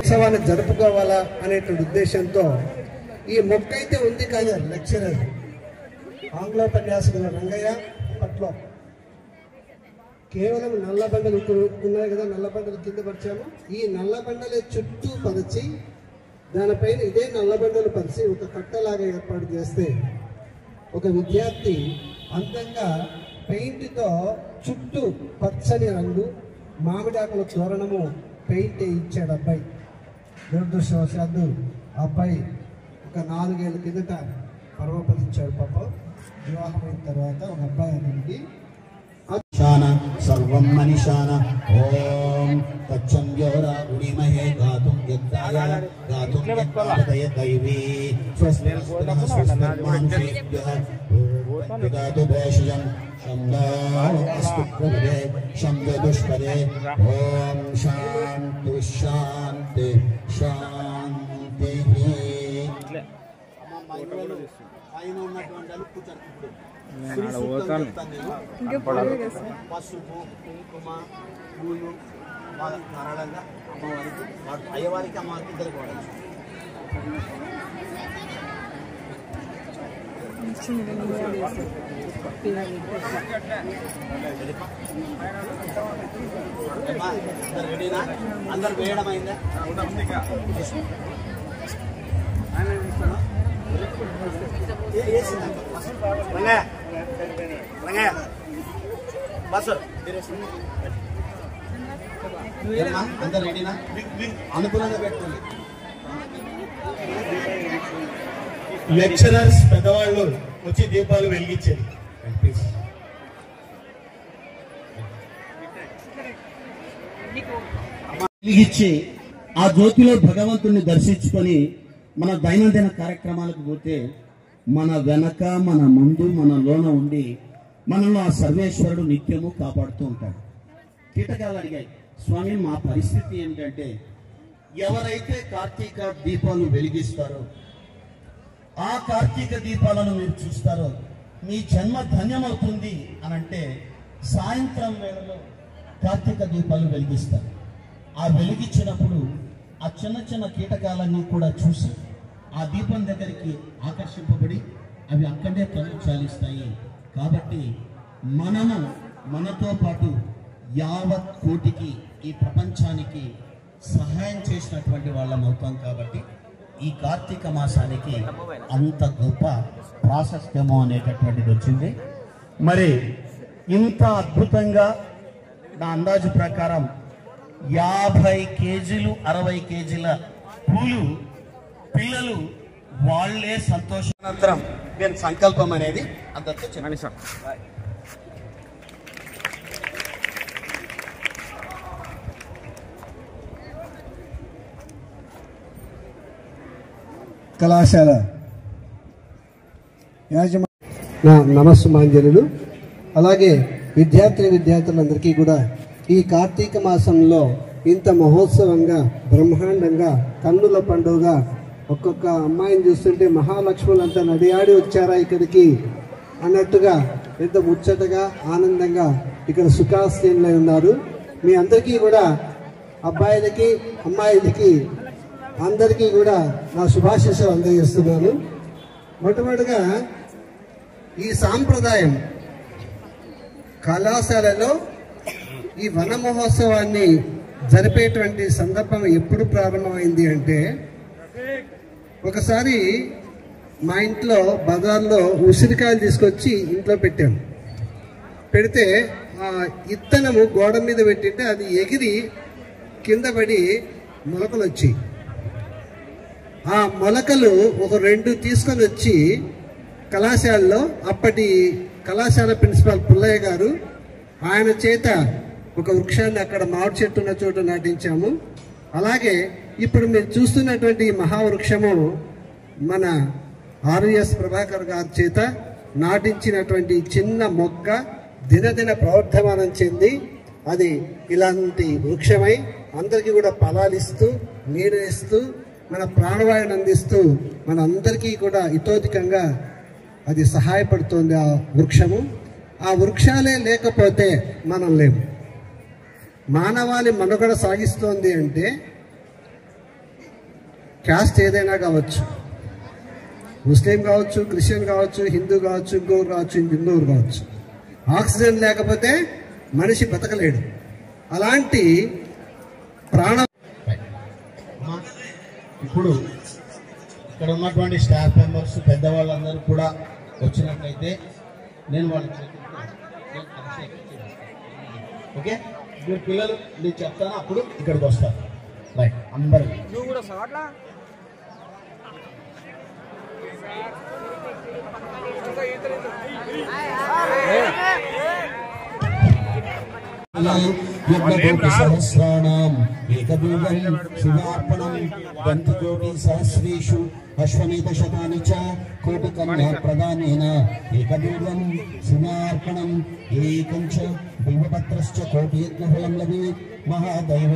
ఉత్సవాన్ని జరుపుకోవాలా అనేటువంటి ఉద్దేశంతో ఈ మొక్క అయితే ఉంది. కానీ లెక్చరర్ ఆంగ్లోపన్యాసకుల రంగయ్య అప్పట్లో కేవలం నల్లబండలు ఉన్నాయి కదా, నల్లబండలు కింద పరిచాము. ఈ నల్లబండలే చుట్టూ పరిచి దానిపైన ఇదే నల్లబండలు పరిచి ఒక కట్టలాగా ఏర్పాటు చేస్తే ఒక విద్యార్థి అందంగా పెయింట్తో చుట్టూ పచ్చని రంగు మామిడాకుల తోరణము పెయింట్ ఇచ్చాడు అబ్బాయి. దురదృష్టవశాత్తు ఆ అబ్బాయి ఒక 4 ఏళ్ళ కిందట పరమపదించాడు. పాపం వివాహమైన తర్వాత ఒక అబ్బాయి అనేది सर्वं मनीषान ओम तच्चंद्योरा उड़ीमहे गातुं यज्ञाय गातुं यज्ञाय दैवी स्वस्तिनः स्वस्तिर्मानुषेभ्यः गातु भेषजं शम्भो अस्तुप्रभे शम्भो दुष्पदे ओम शांति शांति शांतिः పసుపు కుంకుమ పూలు ధారాళంగా అమ్మవారికి అయ్యవారికి అమ్మవారికి ఇద్దరికి వాడాలి. రెడీనా? అందరు వేయడం అయిందా? అందరు రెడీనా? అనుకూలంగా పెట్టుకోండి. లెక్చరర్స్ పెద్దవాళ్ళు వచ్చి దీపాలు వెలిగించేది. వెలిగించి ఆ జ్యోతిలో భగవంతుని దర్శించుకొని మన దైనందిన కార్యక్రమాలకు పోతే మన వెనక మన ముందు మన లోన ఉండి మనలో ఆ సర్వేశ్వరుడు నిత్యము కాపాడుతూ ఉంటాడు. కీటకాలు అడిగాయి, స్వామి మా పరిస్థితి ఏంటంటే ఎవరైతే కార్తీక దీపాలు వెలిగిస్తారో ఆ కార్తీక దీపాలను మీరు చూస్తారో మీ జన్మ ధన్యమవుతుంది అనంటే సాయంత్రం వేళలో కార్తీక దీపాలు వెలిగిస్తారు. ఆ వెలిగించినప్పుడు ఆ చిన్న చిన్న కీటకాలన్నీ కూడా చూసి ఆ దీపం దగ్గరికి ఆకర్షింపబడి అవి అక్కడే తను చాలిస్తాయి. కాబట్టి మనము మనతో పాటు యావత్ కోటికి ఈ ప్రపంచానికి సహాయం చేసినటువంటి వాళ్ళం అవుతాం. కాబట్టి ఈ కార్తీక మాసానికి అంత గొప్ప ప్రాశస్త్యము అనేటటువంటిది వచ్చింది. మరి ఇంత అద్భుతంగా నా అందాజు ప్రకారం 50 కేజీలు 60 కేజీల పూలు పిల్లలు వాళ్లే సంతోషానంతరం నేను సంకల్పం అనేది అందరితో చెప్పండి సార్. కళాశాల నమస్సుమాంజలులు. అలాగే విద్యార్థులందరికీ కూడా ఈ కార్తీక మాసంలో ఇంత మహోత్సవంగా బ్రహ్మాండంగా కన్నుల పండుగ ఒక్కొక్క అమ్మాయిని చూస్తుంటే మహాలక్ష్ములంతా నడియాడి వచ్చారా ఇక్కడికి అన్నట్టుగా ఎంత ముచ్చటగా ఆనందంగా ఇక్కడ సుఖాసీనులై ఉన్నారు. మీ అందరికీ కూడా అబ్బాయిలకి అమ్మాయిలకి అందరికీ కూడా నా శుభాశీస్సులు అందజేస్తున్నాను. మొట్టమొదటిగా ఈ సాంప్రదాయం కళాశాలలో ఈ వన మహోత్సవాన్ని జరిపేటువంటి సందర్భం ఎప్పుడు ప్రారంభమైంది అంటే ఒకసారి మా ఇంట్లో బజార్లో ఉసిరికాయలు తీసుకొచ్చి ఇంట్లో పెట్టాను. పెడితే ఆ ఇత్తనము గోడ మీద పెట్టింటే అది ఎగిరి కింద పడి మొలకలు వచ్చాయి. ఆ మొలకలు ఒక 2 తీసుకొని వచ్చి కళాశాలలో అప్పటి కళాశాల ప్రిన్సిపాల్ పుల్లయ్య గారు ఆయన చేత ఒక వృక్షాన్ని అక్కడ మామిడి చెట్టు ఉన్న చోట నాటించాము. అలాగే ఇప్పుడు మీరు చూస్తున్నటువంటి ఈ మహావృక్షము మన ఆర్ఎస్ ప్రభాకర్ గారి చేత నాటించినటువంటి చిన్న మొక్క దినదిన ప్రవర్ధమానం చెంది అది ఇలాంటి వృక్షమై అందరికీ కూడా ఫలాలిస్తూ నీడనిస్తూ మన ప్రాణవాయుని అందిస్తూ మన అందరికీ కూడా ఇతోధికంగా అది సహాయపడుతుంది. ఆ వృక్షము, ఆ వృక్షాలే లేకపోతే మనం లేము. మానవాళి మనుగడ సాగిస్తోంది అంటే క్యాస్ట్ ఏదైనా కావచ్చు, ముస్లిం కావచ్చు, క్రిస్టియన్ కావచ్చు, హిందూ కావచ్చు, ఇంకొకరు కావచ్చు, ఇంకొకరు కావచ్చు. ఆక్సిజన్ లేకపోతే మనిషి బతకలేడు. అలాంటి ప్రాణ ఇప్పుడు ఇక్కడ ఉన్నటువంటి స్టాఫ్ మెంబర్స్ పెద్దవాళ్ళందరూ కూడా వచ్చినట్లయితే నేను వాళ్ళ ఓకే, మీరు పిల్లలు నేను చెప్తాను, అప్పుడు ఇక్కడికి వస్తారు. రైట్, అందరూ సహస్రాణం ఏకబీజం శివార్పణం గంధకోటి సహస్రేషు అశ్వమేధ శతాని చ కోటి కన్యా ప్రదానేన ఏకబీజం శివార్పణం ఏకం చ బిల్వపత్రశ్చ కోటి యజ్ఞఫలం లభేత్ మహాదైవ